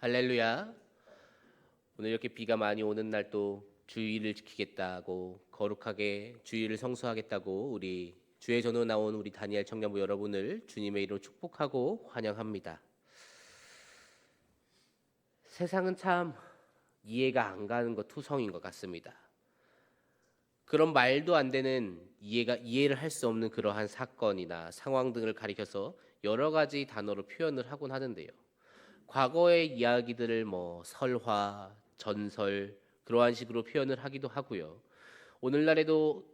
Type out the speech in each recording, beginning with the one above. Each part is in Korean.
할렐루야. 오늘 이렇게 비가 많이 오는 날 또 주의를 지키겠다고 거룩하게 주의를 성수하겠다고 우리 주의 전으로 나온 우리 다니엘 청년부 여러분을 주님의 이름으로 축복하고 환영합니다. 세상은 참 이해가 안 가는 것 투성인 것 같습니다. 그런 말도 안 되는 이해를 할 수 없는 그러한 사건이나 상황 등을 가리켜서 여러 가지 단어로 표현을 하곤 하는데요. 과거의 이야기들을 설화, 전설 그러한 식으로 표현을 하기도 하고요. 오늘날에도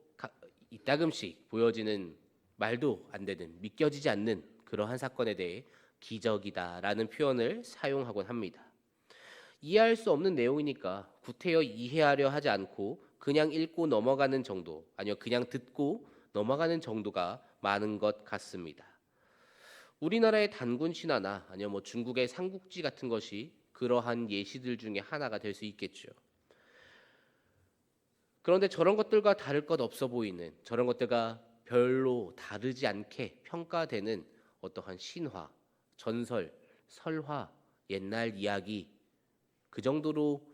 이따금씩 보여지는 말도 안 되는 믿겨지지 않는 그러한 사건에 대해 기적이다라는 표현을 사용하곤 합니다. 이해할 수 없는 내용이니까 구태여 이해하려 하지 않고 그냥 읽고 넘어가는 정도, 아니요 그냥 듣고 넘어가는 정도가 많은 것 같습니다. 우리나라의 단군 신화나 아니면 중국의 삼국지 같은 것이 그러한 예시들 중에 하나가 될 수 있겠죠. 그런데 저런 것들과 다를 것 없어 보이는, 저런 것들과 별로 다르지 않게 평가되는 어떠한 신화, 전설, 설화, 옛날 이야기 그 정도로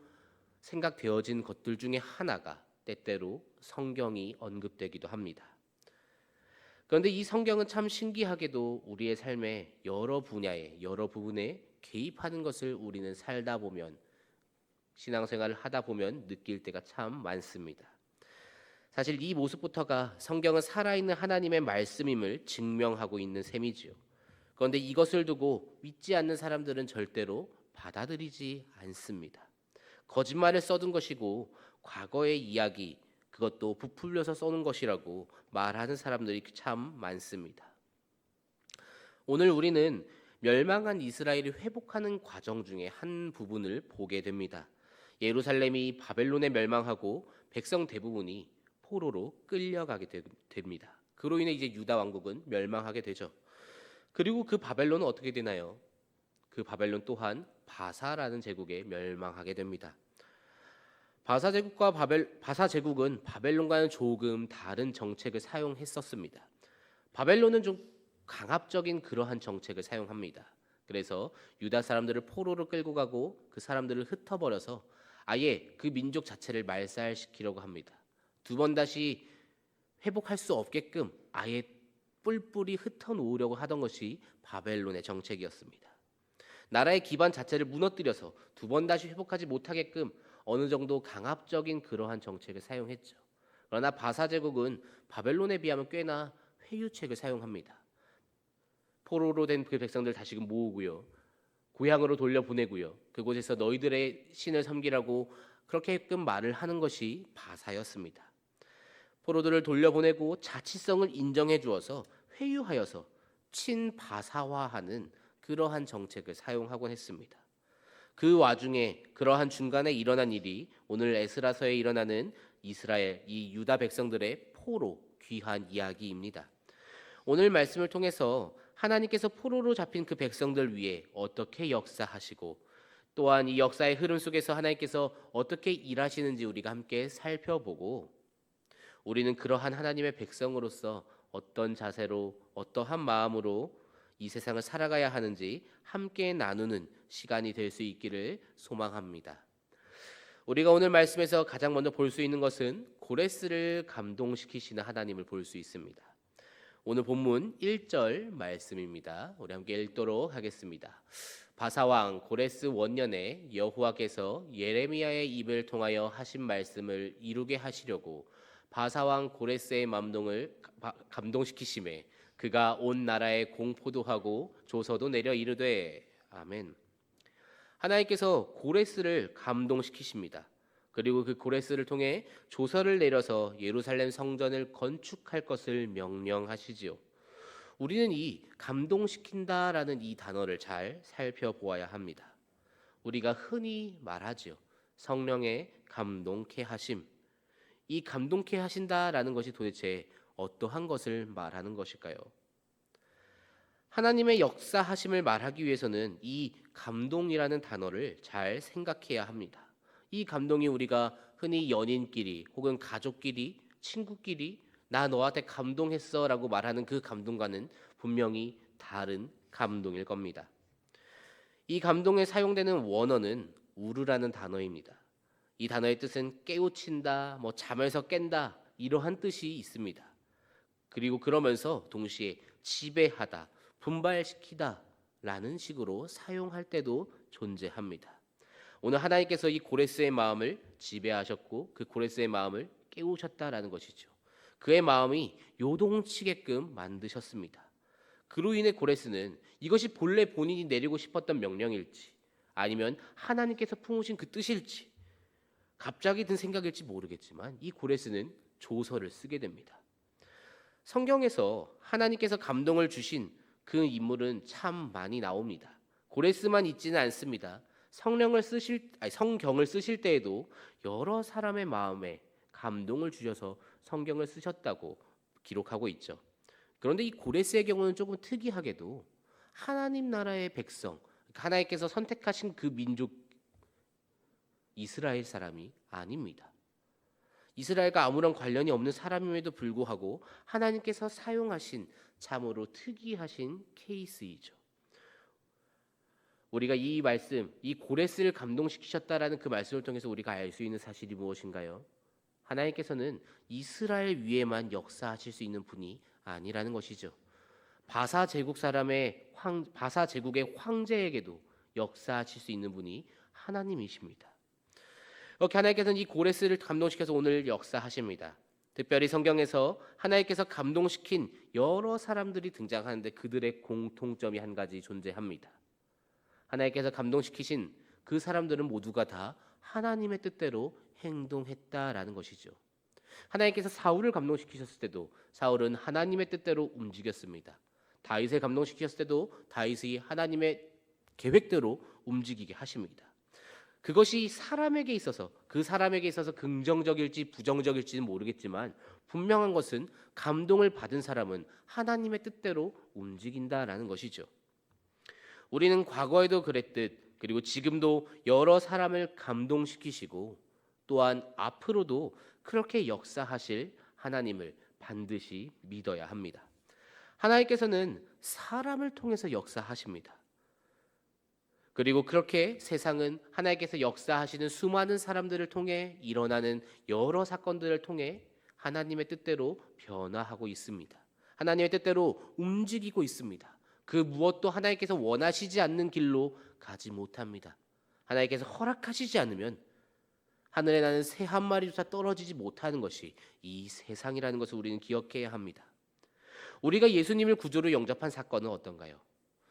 생각되어진 것들 중에 하나가 때때로 성경이 언급되기도 합니다. 그런데 이 성경은 참 신기하게도 우리의 삶의 여러 분야에 여러 부분에 개입하는 것을 우리는 살다 보면 신앙생활을 하다 보면 느낄 때가 참 많습니다. 사실 이 모습부터가 성경은 살아있는 하나님의 말씀임을 증명하고 있는 셈이지요. 그런데 이것을 두고 믿지 않는 사람들은 절대로 받아들이지 않습니다. 거짓말을 써둔 것이고 과거의 이야기 그것도 부풀려서 써놓은 것이라고 말하는 사람들이 참 많습니다. 오늘 우리는 멸망한 이스라엘이 회복하는 과정 중에 한 부분을 보게 됩니다. 예루살렘이 바벨론에 멸망하고 백성 대부분이 포로로 끌려가게 됩니다. 그로 인해 이제 유다 왕국은 멸망하게 되죠. 그리고 그 바벨론은 어떻게 되나요? 그 바벨론 또한 바사라는 제국에 멸망하게 됩니다. 바사 제국은 바벨론과는 조금 다른 정책을 사용했었습니다. 바벨론은 좀 강압적인 그러한 정책을 사용합니다. 그래서 유다 사람들을 포로로 끌고 가고 그 사람들을 흩어버려서 아예 그 민족 자체를 말살시키려고 합니다. 두 번 다시 회복할 수 없게끔 아예 뿔뿔이 흩어놓으려고 하던 것이 바벨론의 정책이었습니다. 나라의 기반 자체를 무너뜨려서 두 번 다시 회복하지 못하게끔 어느 정도 강압적인 그러한 정책을 사용했죠. 그러나 바사 제국은 바벨론에 비하면 꽤나 회유책을 사용합니다. 포로로 된 그 백성들 다시금 모으고요. 고향으로 돌려보내고요. 그곳에서 너희들의 신을 섬기라고 그렇게끔 말을 하는 것이 바사였습니다. 포로들을 돌려보내고 자치성을 인정해 주어서 회유하여서 친바사화하는 그러한 정책을 사용하곤 했습니다. 그 와중에 그러한 중간에 일어난 일이 오늘 에스라서에 일어나는 이스라엘 이 유다 백성들의 포로 귀한 이야기입니다. 오늘 말씀을 통해서 하나님께서 포로로 잡힌 그 백성들 위해 어떻게 역사하시고 또한 이 역사의 흐름 속에서 하나님께서 어떻게 일하시는지 우리가 함께 살펴보고 우리는 그러한 하나님의 백성으로서 어떤 자세로 어떠한 마음으로 이 세상을 살아가야 하는지 함께 나누는 시간이 될 수 있기를 소망합니다. 우리가 오늘 말씀에서 가장 먼저 볼 수 있는 것은 고레스를 감동시키시는 하나님을 볼 수 있습니다. 오늘 본문 1절 말씀입니다. 우리 함께 읽도록 하겠습니다. 바사왕 고레스 원년에 여호와께서 예레미야의 입을 통하여 하신 말씀을 이루게 하시려고 바사왕 고레스의 맘동을 감동시키심에 그가 온 나라에 공포도 하고 조서도 내려 이르되 아멘. 하나님께서 고레스를 감동시키십니다. 그리고 그 고레스를 통해 조서를 내려서 예루살렘 성전을 건축할 것을 명령하시지요. 우리는 이 감동시킨다라는 이 단어를 잘 살펴보아야 합니다. 우리가 흔히 말하지요. 성령의 감동케 하심. 이 감동케 하신다라는 것이 도대체 어떠한 것을 말하는 것일까요? 하나님의 역사하심을 말하기 위해서는 이 감동이라는 단어를 잘 생각해야 합니다. 이 감동이 우리가 흔히 연인끼리 혹은 가족끼리 친구끼리 나 너한테 감동했어 라고 말하는 그 감동과는 분명히 다른 감동일 겁니다. 이 감동에 사용되는 원어는 우르라는 단어입니다. 이 단어의 뜻은 깨우친다, 잠에서 깬다 이러한 뜻이 있습니다. 그리고 그러면서 동시에 지배하다, 분발시키다 라는 식으로 사용할 때도 존재합니다. 오늘 하나님께서 이 고레스의 마음을 지배하셨고 그 고레스의 마음을 깨우셨다라는 것이죠. 그의 마음이 요동치게끔 만드셨습니다. 그로 인해 고레스는 이것이 본래 본인이 내리고 싶었던 명령일지 아니면 하나님께서 품으신 그 뜻일지 갑자기 든 생각일지 모르겠지만 이 고레스는 조서를 쓰게 됩니다. 성경에서 하나님께서 감동을 주신 그 인물은 참 많이 나옵니다. 고레스만 있지는 않습니다. 성경을 쓰실 때에도 여러 사람의 마음에 감동을 주셔서 성경을 쓰셨다고 기록하고 있죠. 그런데 이 고레스의 경우는 조금 특이하게도 하나님 나라의 백성, 하나님께서 선택하신 그 민족 이스라엘 사람이 아닙니다. 이스라엘과 아무런 관련이 없는 사람임에도 불구하고 하나님께서 사용하신 참으로 특이하신 케이스이죠. 우리가 이 말씀, 이 고레스를 감동시키셨다라는 그 말씀을 통해서 우리가 알 수 있는 사실이 무엇인가요? 하나님께서는 이스라엘 위에만 역사하실 수 있는 분이 아니라는 것이죠. 바사 제국의 황제에게도 역사하실 수 있는 분이 하나님이십니다. 이렇게 하나님께서는 이 고레스를 감동시켜서 오늘 역사하십니다. 특별히 성경에서 하나님께서 감동시킨 여러 사람들이 등장하는데 그들의 공통점이 한 가지 존재합니다. 하나님께서 감동시키신 그 사람들은 모두가 다 하나님의 뜻대로 행동했다라는 것이죠. 하나님께서 사울을 감동시키셨을 때도 사울은 하나님의 뜻대로 움직였습니다. 다윗을 감동시켰을 때도 다윗이 하나님의 계획대로 움직이게 하십니다. 그것이 그 사람에게 있어서 긍정적일지 부정적일지는 모르겠지만 분명한 것은 감동을 받은 사람은 하나님의 뜻대로 움직인다라는 것이죠. 우리는 과거에도 그랬듯 그리고 지금도 여러 사람을 감동시키시고 또한 앞으로도 그렇게 역사하실 하나님을 반드시 믿어야 합니다. 하나님께서는 사람을 통해서 역사하십니다. 그리고 그렇게 세상은 하나님께서 역사하시는 수많은 사람들을 통해 일어나는 여러 사건들을 통해 하나님의 뜻대로 변화하고 있습니다. 하나님의 뜻대로 움직이고 있습니다. 그 무엇도 하나님께서 원하시지 않는 길로 가지 못합니다. 하나님께서 허락하시지 않으면 하늘에 나는 새 한 마리조차 떨어지지 못하는 것이 이 세상이라는 것을 우리는 기억해야 합니다. 우리가 예수님을 구주로 영접한 사건은 어떤가요?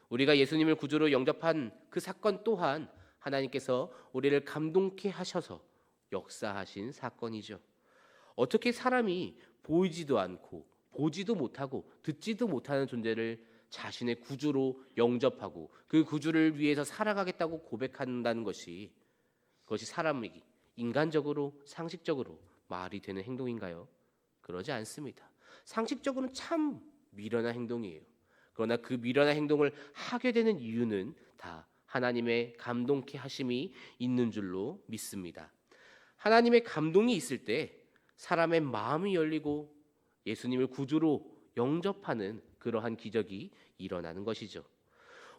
우리가 예수님을 구주로 영접한 그 사건 또한 하나님께서 우리를 감동케 하셔서 역사하신 사건이죠. 어떻게 사람이 보이지도 않고 보지도 못하고 듣지도 못하는 존재를 자신의 구주로 영접하고 그 구주를 위해서 살아가겠다고 고백한다는 것이 그것이 사람에게 인간적으로 상식적으로 말이 되는 행동인가요? 그러지 않습니다. 상식적으로는 참 미련한 행동이에요. 그러나 그 미련한 행동을 하게 되는 이유는 다 하나님의 감동케 하심이 있는 줄로 믿습니다. 하나님의 감동이 있을 때 사람의 마음이 열리고 예수님을 구주로 영접하는 그러한 기적이 일어나는 것이죠.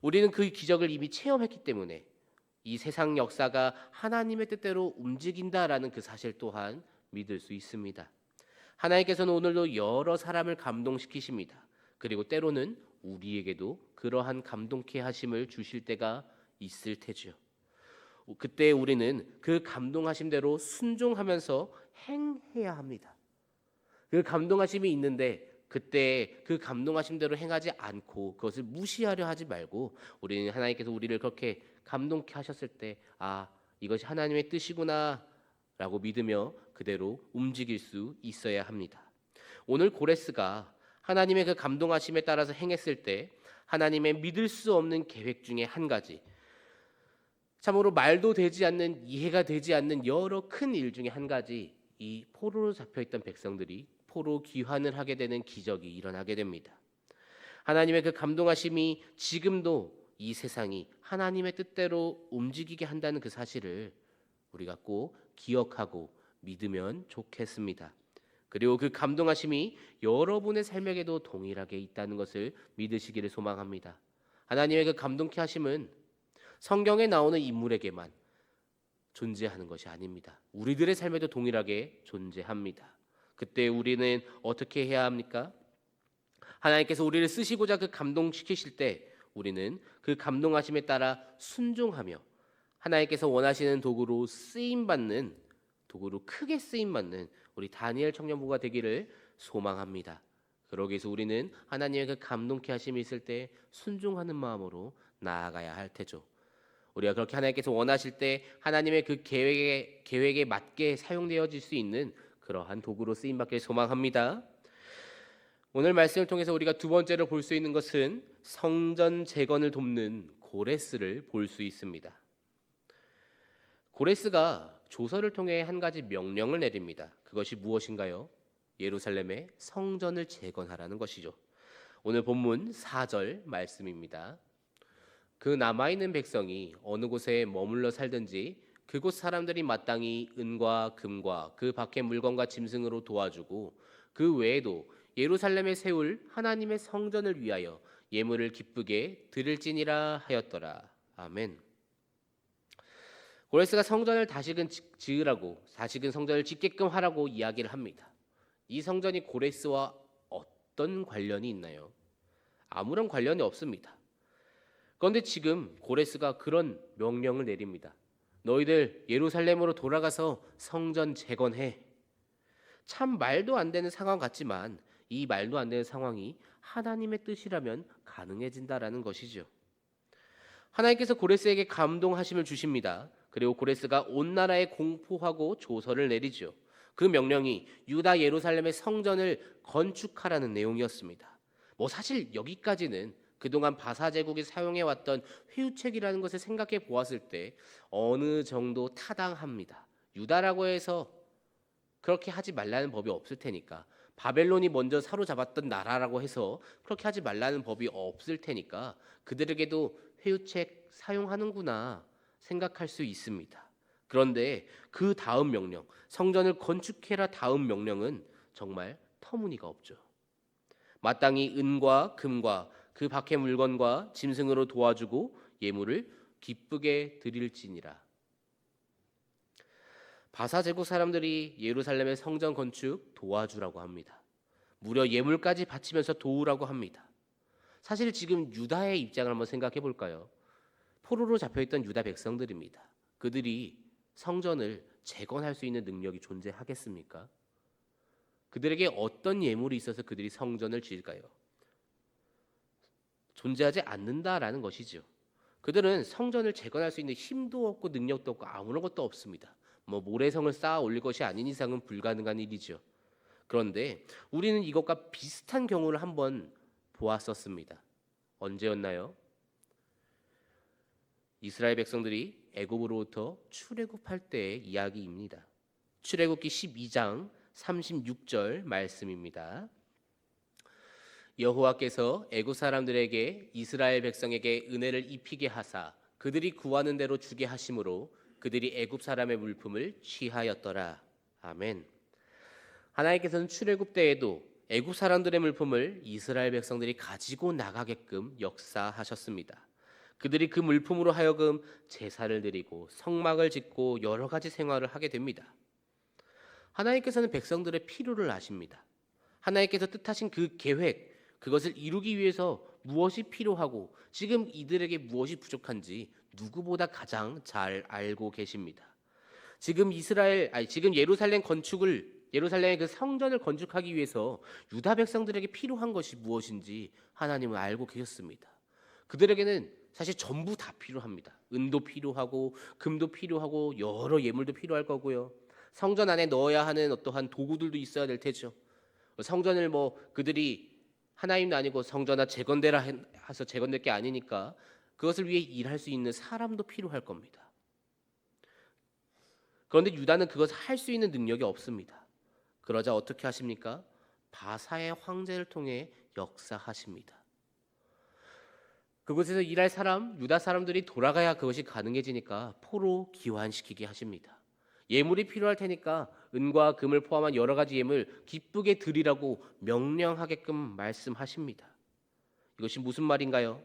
우리는 그 기적을 이미 체험했기 때문에 이 세상 역사가 하나님의 뜻대로 움직인다라는 그 사실 또한 믿을 수 있습니다. 하나님께서는 오늘도 여러 사람을 감동시키십니다. 그리고 때로는 우리에게도 그러한 감동케 하심을 주실 때가 있을 테죠. 그때 우리는 그 감동하심대로 순종하면서 행해야 합니다. 그 감동하심이 있는데 그때 그 감동하심대로 행하지 않고 그것을 무시하려 하지 말고 우리는 하나님께서 우리를 그렇게 감동케 하셨을 때 이것이 하나님의 뜻이구나 라고 믿으며 그대로 움직일 수 있어야 합니다. 오늘 고레스가 하나님의 그 감동하심에 따라서 행했을 때 하나님의 믿을 수 없는 계획 중에 한 가지, 참으로 말도 되지 않는, 이해가 되지 않는 여러 큰 일 중에 한 가지, 이 포로로 잡혀있던 백성들이 포로 귀환을 하게 되는 기적이 일어나게 됩니다. 하나님의 그 감동하심이 지금도 이 세상이 하나님의 뜻대로 움직이게 한다는 그 사실을 우리가 꼭 기억하고 믿으면 좋겠습니다. 그리고 그 감동하심이 여러분의 삶에게도 동일하게 있다는 것을 믿으시기를 소망합니다. 하나님의 그 감동케 하심은 성경에 나오는 인물에게만 존재하는 것이 아닙니다. 우리들의 삶에도 동일하게 존재합니다. 그때 우리는 어떻게 해야 합니까? 하나님께서 우리를 쓰시고자 그 감동시키실 때 우리는 그 감동하심에 따라 순종하며 하나님께서 원하시는 도구로 크게 쓰임받는 우리 다니엘 청년부가 되기를 소망합니다. 그러기 위해서 우리는 하나님의 그 감동케 하심이 있을 때 순종하는 마음으로 나아가야 할 테죠. 우리가 그렇게 하나님께서 원하실 때 하나님의 그 계획에 맞게 사용되어질 수 있는 그러한 도구로 쓰임받길 소망합니다. 오늘 말씀을 통해서 우리가 두 번째로 볼 수 있는 것은 성전 재건을 돕는 고레스를 볼 수 있습니다. 고레스가 조서를 통해 한 가지 명령을 내립니다. 그것이 무엇인가요? 예루살렘의 성전을 재건하라는 것이죠. 오늘 본문 4절 말씀입니다. 그 남아있는 백성이 어느 곳에 머물러 살든지 그곳 사람들이 마땅히 은과 금과 그 밖의 물건과 짐승으로 도와주고 그 외에도 예루살렘에 세울 하나님의 성전을 위하여 예물을 기쁘게 드릴지니라 하였더라. 아멘. 고레스가 성전을 다시금 성전을 짓게끔 하라고 이야기를 합니다. 이 성전이 고레스와 어떤 관련이 있나요? 아무런 관련이 없습니다. 그런데 지금 고레스가 그런 명령을 내립니다. 너희들 예루살렘으로 돌아가서 성전 재건해. 참 말도 안 되는 상황 같지만 이 말도 안 되는 상황이 하나님의 뜻이라면 가능해진다라는 것이죠. 하나님께서 고레스에게 감동하심을 주십니다. 그리고 고레스가 온 나라에 공포하고 조서를 내리죠. 그 명령이 유다 예루살렘의 성전을 건축하라는 내용이었습니다. 사실 여기까지는 그동안 바사 제국이 사용해왔던 회유책이라는 것을 생각해 보았을 때 어느 정도 타당합니다. 유다라고 해서 그렇게 하지 말라는 법이 없을 테니까, 바벨론이 먼저 사로잡았던 나라라고 해서 그렇게 하지 말라는 법이 없을 테니까 그들에게도 회유책 사용하는구나 생각할 수 있습니다. 그런데 그 다음 명령, 성전을 건축해라 다음 명령은 정말 터무니가 없죠. 마땅히 은과 금과 그 밖의 물건과 짐승으로 도와주고 예물을 기쁘게 드릴지니라. 바사 제국 사람들이 예루살렘의 성전 건축 도와주라고 합니다. 무려 예물까지 바치면서 도우라고 합니다. 사실 지금 유다의 입장을 한번 생각해 볼까요? 포로로 잡혀있던 유다 백성들입니다. 그들이 성전을 재건할 수 있는 능력이 존재하겠습니까? 그들에게 어떤 예물이 있어서 그들이 성전을 지을까요? 존재하지 않는다라는 것이죠. 그들은 성전을 재건할 수 있는 힘도 없고 능력도 없고 아무런 것도 없습니다. 모래성을 쌓아 올릴 것이 아닌 이상은 불가능한 일이죠. 그런데 우리는 이것과 비슷한 경우를 한번 보았었습니다. 언제였나요? 이스라엘 백성들이 애굽으로부터 출애굽할 때의 이야기입니다. 출애굽기 12장 36절 말씀입니다. 여호와께서 애굽 사람들에게 이스라엘 백성에게 은혜를 입히게 하사 그들이 구하는 대로 주게 하심으로 그들이 애굽 사람의 물품을 취하였더라. 아멘. 하나님께서는 출애굽 때에도 애굽 사람들의 물품을 이스라엘 백성들이 가지고 나가게끔 역사하셨습니다. 그들이 그 물품으로 하여금 제사를 드리고 성막을 짓고 여러 가지 생활을 하게 됩니다. 하나님께서는 백성들의 필요를 아십니다. 하나님께서 뜻하신 그 계획, 그것을 이루기 위해서 무엇이 필요하고 지금 이들에게 무엇이 부족한지 누구보다 가장 잘 알고 계십니다. 지금 예루살렘의 그 성전을 건축하기 위해서 유다 백성들에게 필요한 것이 무엇인지 하나님은 알고 계셨습니다. 그들에게는 사실 전부 다 필요합니다. 은도 필요하고 금도 필요하고 여러 예물도 필요할 거고요. 성전 안에 넣어야 하는 어떠한 도구들도 있어야 될 테죠. 성전을 그들이 하나님도 아니고 성전아 재건되라 해서 재건될 게 아니니까 그것을 위해 일할 수 있는 사람도 필요할 겁니다. 그런데 유다는 그것을 할 수 있는 능력이 없습니다. 그러자 어떻게 하십니까? 바사의 황제를 통해 역사하십니다. 그곳에서 일할 유다 사람들이 돌아가야 그것이 가능해지니까 포로 귀환시키게 하십니다. 예물이 필요할 테니까 은과 금을 포함한 여러 가지 예물 기쁘게 드리라고 명령하게끔 말씀하십니다. 이것이 무슨 말인가요?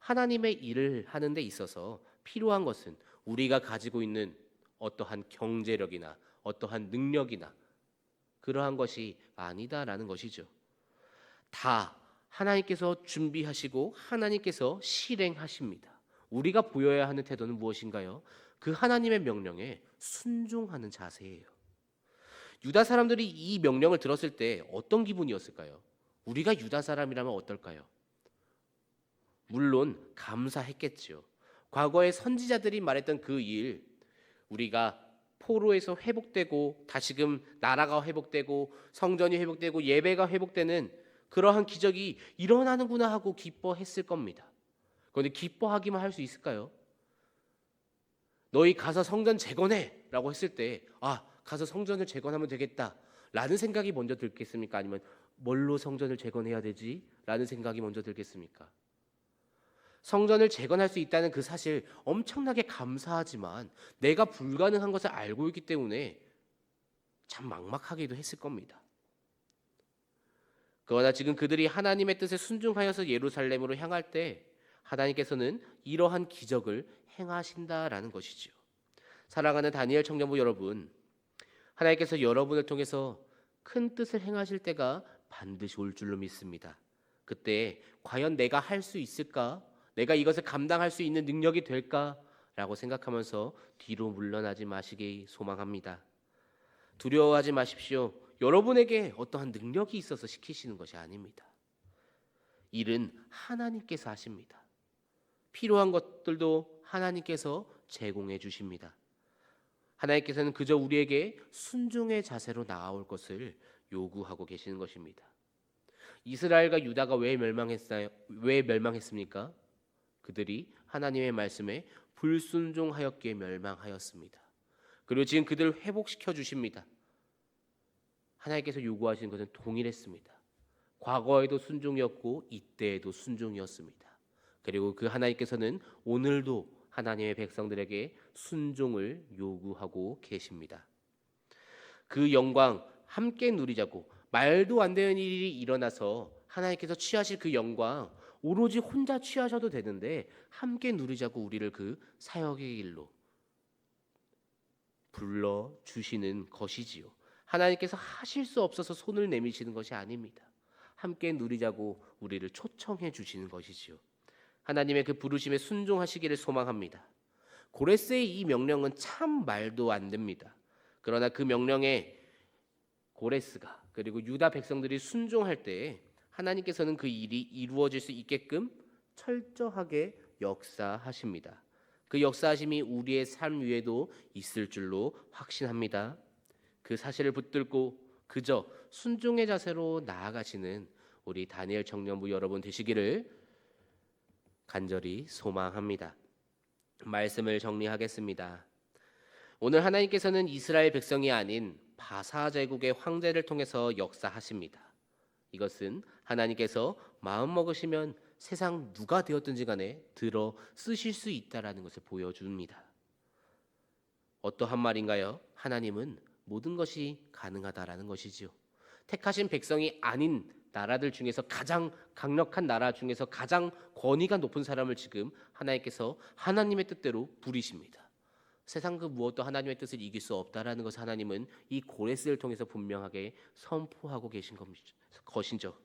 하나님의 일을 하는 데 있어서 필요한 것은 우리가 가지고 있는 어떠한 경제력이나 어떠한 능력이나 그러한 것이 아니다라는 것이죠. 다 하나님께서 준비하시고 하나님께서 실행하십니다. 우리가 보여야 하는 태도는 무엇인가요? 그 하나님의 명령에 순종하는 자세예요. 유다 사람들이 이 명령을 들었을 때 어떤 기분이었을까요? 우리가 유다 사람이라면 어떨까요? 물론 감사했겠죠. 과거의 선지자들이 말했던 그 일, 우리가 포로에서 회복되고 다시금 나라가 회복되고 성전이 회복되고 예배가 회복되는 그러한 기적이 일어나는구나 하고 기뻐했을 겁니다. 그런데 기뻐하기만 할 수 있을까요? 너희 가서 성전 재건해 라고 했을 때 가서 성전을 재건하면 되겠다 라는 생각이 먼저 들겠습니까? 아니면 뭘로 성전을 재건해야 되지? 라는 생각이 먼저 들겠습니까? 성전을 재건할 수 있다는 그 사실 엄청나게 감사하지만 내가 불가능한 것을 알고 있기 때문에 참 막막하기도 했을 겁니다. 그러나 지금 그들이 하나님의 뜻에 순종하여서 예루살렘으로 향할 때 하나님께서는 이러한 기적을 행하신다라는 것이지요. 사랑하는 다니엘 청년부 여러분, 하나님께서 여러분을 통해서 큰 뜻을 행하실 때가 반드시 올 줄로 믿습니다. 그때 과연 내가 할 수 있을까? 내가 이것을 감당할 수 있는 능력이 될까? 라고 생각하면서 뒤로 물러나지 마시기 소망합니다. 두려워하지 마십시오. 여러분에게 어떠한 능력이 있어서 시키시는 것이 아닙니다. 일은 하나님께서 하십니다. 필요한 것들도 하나님께서 제공해 주십니다. 하나님께서는 그저 우리에게 순종의 자세로 나아올 것을 요구하고 계시는 것입니다. 이스라엘과 유다가 왜 멸망했습니까? 그들이 하나님의 말씀에 불순종하였기에 멸망하였습니다. 그리고 지금 그들을 회복시켜 주십니다. 하나님께서 요구하시는 것은 동일했습니다. 과거에도 순종이었고 이때에도 순종이었습니다. 그리고 그 하나님께서는 오늘도 하나님의 백성들에게 순종을 요구하고 계십니다. 그 영광 함께 누리자고, 말도 안 되는 일이 일어나서 하나님께서 취하실 그 영광 오로지 혼자 취하셔도 되는데 함께 누리자고 우리를 그 사역의 길로 불러주시는 것이지요. 하나님께서 하실 수 없어서 손을 내미시는 것이 아닙니다. 함께 누리자고 우리를 초청해 주시는 것이지요. 하나님의 그 부르심에 순종하시기를 소망합니다. 고레스의 이 명령은 참 말도 안 됩니다. 그러나 그 명령에 고레스가 그리고 유다 백성들이 순종할 때 하나님께서는 그 일이 이루어질 수 있게끔 철저하게 역사하십니다. 그 역사하심이 우리의 삶 위에도 있을 줄로 확신합니다. 그 사실을 붙들고 그저 순종의 자세로 나아가시는 우리 다니엘 청년부 여러분 되시기를 간절히 소망합니다. 말씀을 정리하겠습니다. 오늘 하나님께서는 이스라엘 백성이 아닌 바사 제국의 황제를 통해서 역사하십니다. 이것은 하나님께서 마음 먹으시면 세상 누가 되었든지 간에 들어 쓰실 수 있다라는 것을 보여줍니다. 어떠한 말인가요? 하나님은 모든 것이 가능하다라는 것이지요. 택하신 백성이 아닌 나라들 중에서 가장 강력한 나라 중에서 가장 권위가 높은 사람을 지금 하나님께서 하나님의 뜻대로 부리십니다. 세상 그 무엇도 하나님의 뜻을 이길 수 없다라는 것을 하나님은 이 고레스를 통해서 분명하게 선포하고 계신 것이죠.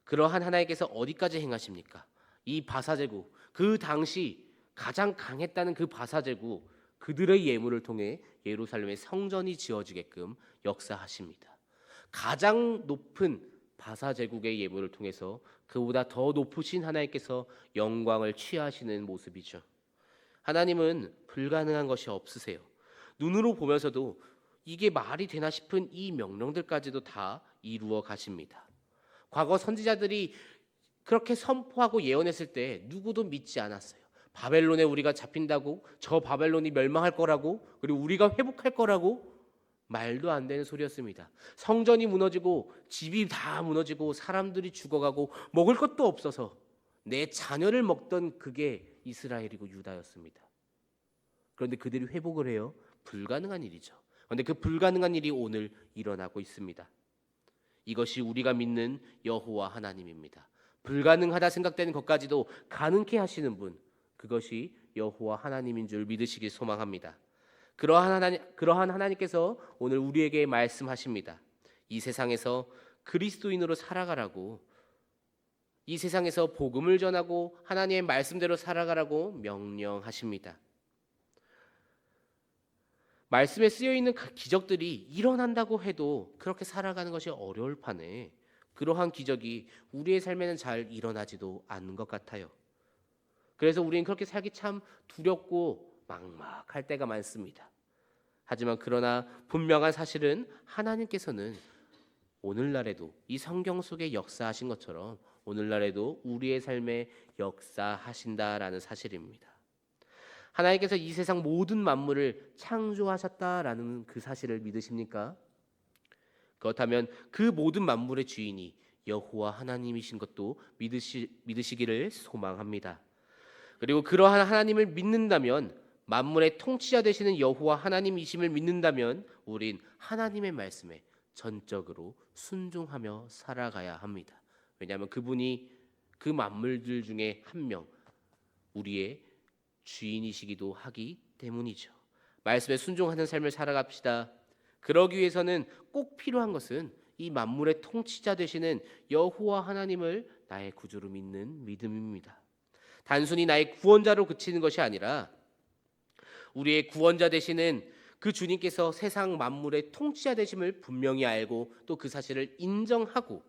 그러한 하나님께서 어디까지 행하십니까? 이 바사제국, 그 당시 가장 강했다는 그 바사제국, 그들의 예물을 통해 예루살렘의 성전이 지어지게끔 역사하십니다. 가장 높은 바사제국의 예물을 통해서 그보다 더 높으신 하나님께서 영광을 취하시는 모습이죠. 하나님은 불가능한 것이 없으세요. 눈으로 보면서도 이게 말이 되나 싶은 이 명령들까지도 다 이루어 가십니다. 과거 선지자들이 그렇게 선포하고 예언했을 때 누구도 믿지 않았어요. 바벨론에 우리가 잡힌다고, 저 바벨론이 멸망할 거라고, 그리고 우리가 회복할 거라고, 말도 안 되는 소리였습니다. 성전이 무너지고 집이 다 무너지고 사람들이 죽어가고 먹을 것도 없어서 내 자녀를 먹던 그게 이스라엘이고 유다였습니다. 그런데 그들이 회복을 해요. 불가능한 일이죠. 그런데 그 불가능한 일이 오늘 일어나고 있습니다. 이것이 우리가 믿는 여호와 하나님입니다. 불가능하다 생각되는 것까지도 가능케 하시는 분, 그것이 여호와 하나님인 줄 믿으시길 소망합니다. 그러한 하나님께서 오늘 우리에게 말씀하십니다. 이 세상에서 그리스도인으로 살아가라고, 이 세상에서 복음을 전하고 하나님의 말씀대로 살아가라고 명령하십니다. 말씀에 쓰여 있는 기적들이 일어난다고 해도 그렇게 살아가는 것이 어려울 판에 그러한 기적이 우리의 삶에는 잘 일어나지도 않는 것 같아요. 그래서 우리는 그렇게 살기 참 두렵고 막막할 때가 많습니다. 하지만 그러나 분명한 사실은 하나님께서는 오늘날에도 이 성경 속에 역사하신 것처럼 오늘날에도 우리의 삶에 역사하신다라는 사실입니다. 하나님께서 이 세상 모든 만물을 창조하셨다라는 그 사실을 믿으십니까? 그렇다면 그 모든 만물의 주인이 여호와 하나님이신 것도 믿으시기를 소망합니다. 그리고 그러한 하나님을 믿는다면, 만물의 통치자 되시는 여호와 하나님이심을 믿는다면 우린 하나님의 말씀에 전적으로 순종하며 살아가야 합니다. 왜냐하면 그분이 그 만물들 중에 한 명, 우리의 주인이시기도 하기 때문이죠. 말씀에 순종하는 삶을 살아갑시다. 그러기 위해서는 꼭 필요한 것은 이 만물의 통치자 되시는 여호와 하나님을 나의 구주로 믿는 믿음입니다. 단순히 나의 구원자로 그치는 것이 아니라 우리의 구원자 되시는 그 주님께서 세상 만물의 통치자 되심을 분명히 알고 또 그 사실을 인정하고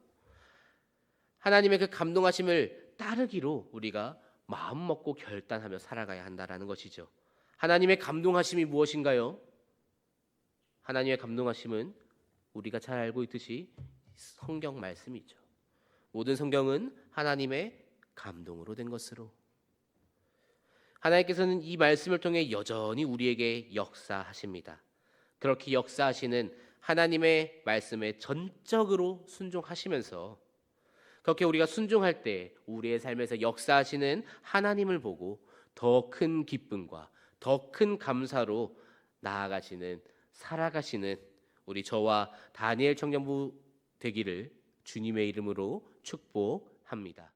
하나님의 그 감동하심을 따르기로 우리가 마음 먹고 결단하며 살아가야 한다라는 것이죠. 하나님의 감동하심이 무엇인가요? 하나님의 감동하심은 우리가 잘 알고 있듯이 성경 말씀이죠. 모든 성경은 하나님의 감동으로 된 것으로, 하나님께서는 이 말씀을 통해 여전히 우리에게 역사하십니다. 그렇게 역사하시는 하나님의 말씀에 전적으로 순종하시면서, 그렇게 우리가 순종할 때 우리의 삶에서 역사하시는 하나님을 보고 더 큰 기쁨과 더 큰 감사로 나아가시는, 살아가시는 우리 저와 다니엘 청년부 되기를 주님의 이름으로 축복합니다.